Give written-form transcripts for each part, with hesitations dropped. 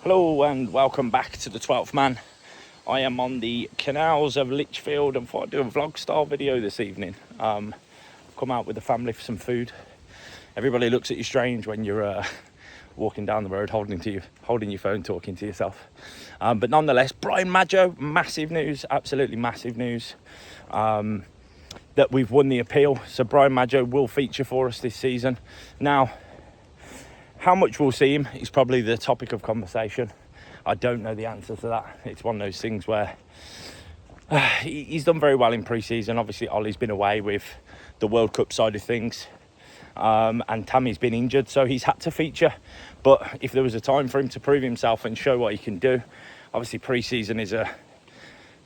Hello and welcome back to the 12th Man. I am on the canals of Lichfield and thought I'd do a vlog style video this evening. I've come out with the family for some food. Everybody looks at you strange when you're walking down the road holding your phone, talking to yourself. But nonetheless, Brian Madjo, massive news, absolutely massive news, that we've won the appeal. So Brian Madjo will feature for us this season. Now, how much we'll see him is probably the topic of conversation. I don't know the answer to that. It's one of those things where he's done very well in pre-season. Obviously, Ollie's been away with the World Cup side of things, and Tammy's been injured, so he's had to feature. But if there was a time for him to prove himself and show what he can do, obviously pre-season is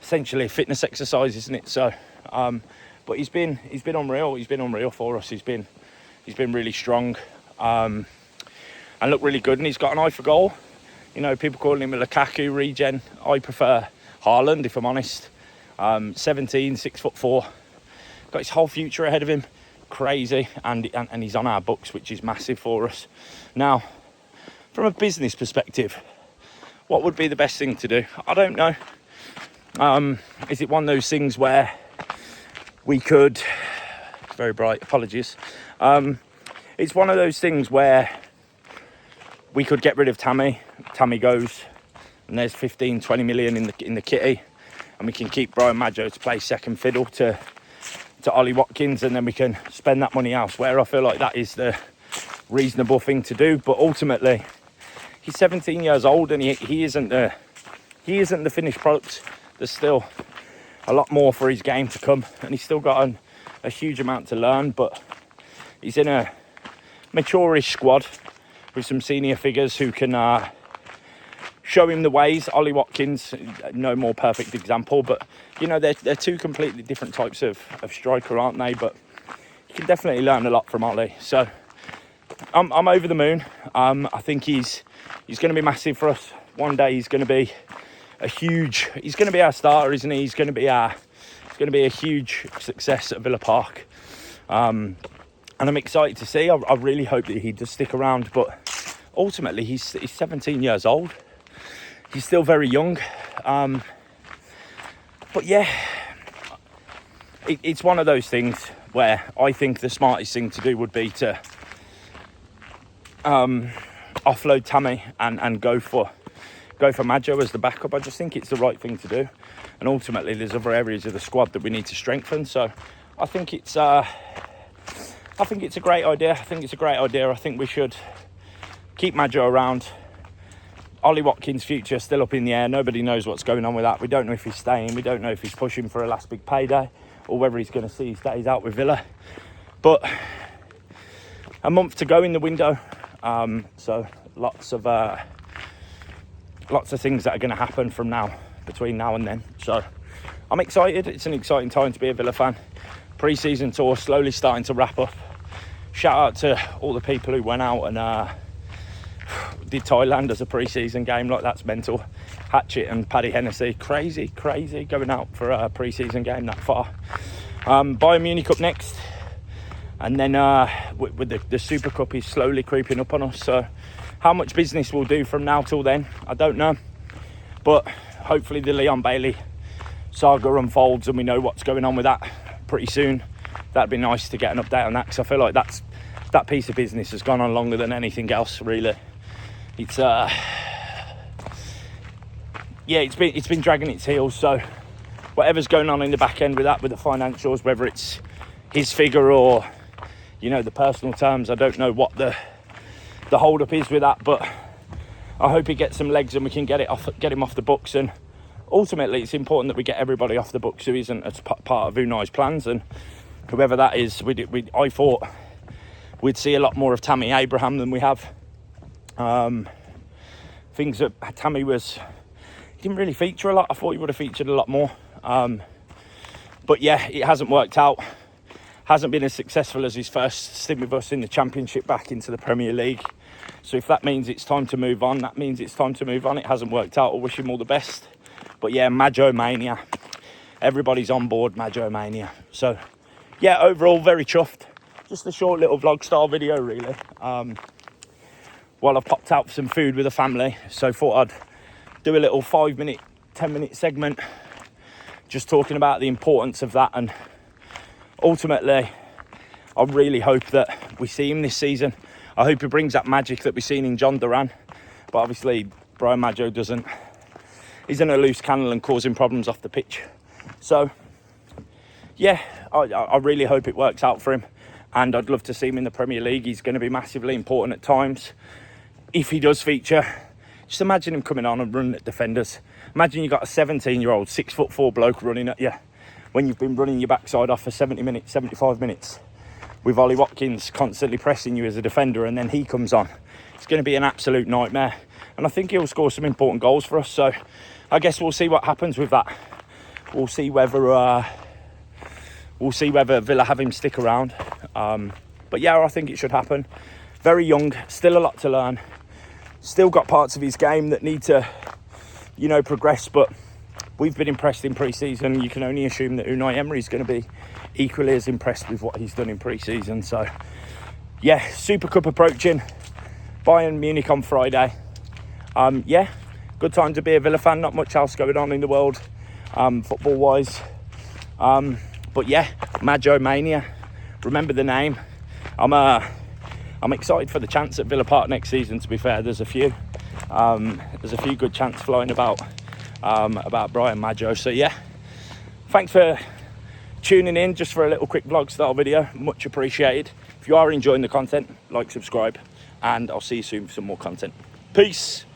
essentially a fitness exercise, isn't it? So, but he's been unreal. He's been unreal for us. He's been really strong. And look really good, and he's got an eye for goal. You know, people calling him a Lukaku regen. I prefer Haaland, if I'm honest. 17, 6'4", got his whole future ahead of him. Crazy, and he's on our books, which is massive for us. Now, from a business perspective, what would be the best thing to do? I don't know. Is it one of those things where we could... Very bright, apologies. It's one of those things where we could get rid of Tammy. Tammy goes, and there's 15, 20 million in the kitty, and we can keep Brian Madjo to play second fiddle to Ollie Watkins, and then we can spend that money elsewhere. I feel like that is the reasonable thing to do. But ultimately, he's 17 years old, and he isn't the finished product. There's still a lot more for his game to come, and he's still got a huge amount to learn. But he's in a mature-ish squad with some senior figures who can show him the ways. Ollie Watkins, no more perfect example, but you know, they're two completely different types of striker, aren't they? But you can definitely learn a lot from Ollie. So I'm over the moon. I think he's going to be massive for us. One day he's going to be he's going to be our starter, isn't he? He's going to be a huge success at Villa Park. And I'm excited to see. I really hope that he does stick around. But ultimately, he's 17 years old. He's still very young. But yeah, it's one of those things where I think the smartest thing to do would be to offload Tammy and go for Madjo as the backup. I just think it's the right thing to do. And ultimately, there's other areas of the squad that we need to strengthen. So I think it's a great idea. I think we should keep Madjo around. Ollie Watkins' future still up in the air. Nobody knows what's going on with that. We don't know if he's staying. We don't know if he's pushing for a last big payday or whether he's going to see his days out with Villa. But a month to go in the window. So lots of things that are going to happen between now and then. So I'm excited. It's an exciting time to be a Villa fan. Pre-season tour slowly starting to wrap up. Shout out to all the people who went out and did Thailand as a pre-season game. Like, that's mental. Hatchet and Paddy Hennessy, crazy going out for a pre-season game that far. Bayern Munich up next, and then with the Super Cup is slowly creeping up on us. So how much business we'll do from now till then, I don't know. But hopefully the Leon Bailey saga unfolds and we know what's going on with that pretty soon. That'd be nice to get an update on that, because I feel like that piece of business has gone on longer than anything else, really. It's it's been dragging its heels. So whatever's going on in the back end with that, with the financials, whether it's his figure or, you know, the personal terms, I don't know what the hold up is with that, but I hope he gets some legs and we can get him off the books. And ultimately, it's important that we get everybody off the books who isn't as part of Unai's plans, and whoever that is. I thought we'd see a lot more of Tammy Abraham than we have. Things that Tammy he didn't really feature a lot. I thought he would have featured a lot more. But yeah, it hasn't worked out. Hasn't been as successful as his first stint with us in the Championship back into the Premier League. So if that means it's time to move on, that means it's time to move on. It hasn't worked out. I wish him all the best. But yeah, Madjo Mania. Everybody's on board Madjo Mania. So yeah, overall very chuffed. Just a short little vlog style video, really. while I've popped out for some food with the family. So thought I'd do a little 5-minute, 10-minute segment just talking about the importance of that. And ultimately, I really hope that we see him this season. I hope he brings that magic that we've seen in John Duran. But obviously, Brian Madjo doesn't. He's in a loose cannon and causing problems off the pitch. So, yeah, I really hope it works out for him. And I'd love to see him in the Premier League. He's going to be massively important at times. If he does feature, just imagine him coming on and running at defenders. Imagine you got a 17-year-old, 6'4" bloke running at you when you've been running your backside off for 70 minutes, 75 minutes, with Ollie Watkins constantly pressing you as a defender, and then he comes on. It's going to be an absolute nightmare. And I think he'll score some important goals for us. So I guess we'll see what happens with that. We'll see whether Villa have him stick around. But yeah, I think it should happen. Very young, still a lot to learn. Still got parts of his game that need to, progress. But we've been impressed in pre-season. You can only assume that Unai Emery's going to be equally as impressed with what he's done in pre-season. So yeah, Super Cup approaching. Bayern Munich on Friday. Good time to be a Villa fan. Not much else going on in the world, football-wise. But yeah, Madjo Mania. Remember the name. I'm excited for the chance at Villa Park next season. To be fair, there's a few good chants flying about Brian Madjo. So yeah, thanks for tuning in just for a little quick vlog style video. Much appreciated. If you are enjoying the content, like, subscribe, and I'll see you soon for some more content. Peace.